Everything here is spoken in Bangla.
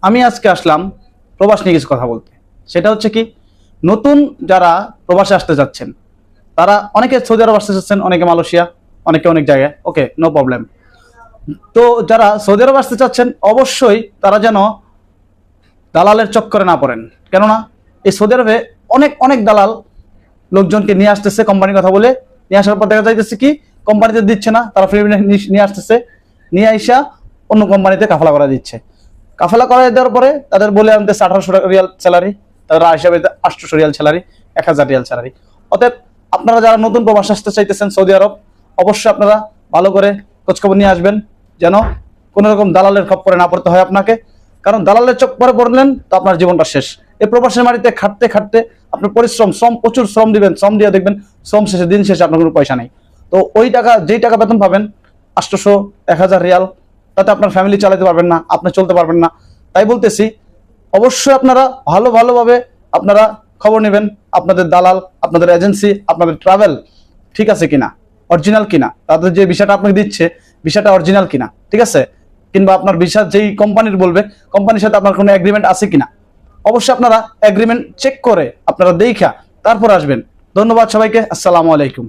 আমি আজকে আসলাম প্রবাস নিয়ে কিছু কথা বলতে। সেটা হচ্ছে কি, নতুন যারা প্রবাসে আসতে যাচ্ছেন তারা অনেকে সৌদি আরব আসতে চাচ্ছেন, অনেকে মালয়েশিয়া, অনেকে অনেক জায়গায়, ওকে, নো প্রবলেম। তো যারা সৌদি আরব আসতে চাচ্ছেন অবশ্যই তারা যেন দালালের চক্করে না পড়েন। কেননা এই সৌদি আরবে অনেক অনেক দালাল লোকজনকে নিয়ে আসতেছে কোম্পানির কথা বলে। নিয়ে আসার পর দেখা যাইতেছে কি, কোম্পানিতে দিচ্ছে না, তারা ফ্রি নিয়ে আসতেছে, নিয়ে আইসা অন্য কোম্পানিতে কাফালা করা দিচ্ছে। কাফালা করাই দেওয়ার পরে তাদের বলে আনতেছে 1800 রিয়াল স্যালারি, তারা হিসাবে 800 রিয়াল স্যালারি, 1000 রিয়াল স্যালারি। অতএব আপনারা যারা নতুন প্রবাস আসতে চাইতেছেন সৌদি আরব, অবশ্যই আপনারা ভালো করে খোঁজখবর নিয়ে আসবেন, যেন কোনো রকম দালালের খপ্পরে না পড়তে হয় আপনাকে। কারণ দালালের চক্করে পড়লেন তো আপনার জীবনটা শেষ। এই প্রবাসের মাটিতে খাটতে খাটতে আপনার পরিশ্রম, প্রচুর শ্রম দিবেন, শ্রম দিয়ে দেখবেন শ্রম শেষে, দিন শেষে আপনার কোনো পয়সা নেই। তো ওই টাকা, যেই টাকা বেতন পাবেন 800 1000 রিয়াল, তাতে আপনার ফ্যামিলি চালাতে পারবেন না, আপনি চলতে পারবেন না। তাই বলতেছি অবশ্যই আপনারা ভালোভাবে আপনারা খবর নেবেন, আপনাদের দালাল, আপনাদের এজেন্সি, আপনাদের ট্রাভেল ঠিক আছে কিনা, অরিজিনাল কিনা, তাদের যে ভিসাটা আপনাকে দিচ্ছে ভিসাটা অরিজিনাল কিনা, ঠিক আছে, কিংবা আপনার ভিসা যেই কোম্পানির বলবে কোম্পানির সাথে আপনার কোনো এগ্রিমেন্ট আছে কিনা। অবশ্যই আপনারা এগ্রিমেন্ট চেক করে আপনারা দেখা তারপর আসবেন। ধন্যবাদ সবাইকে, আসসালামু আলাইকুম।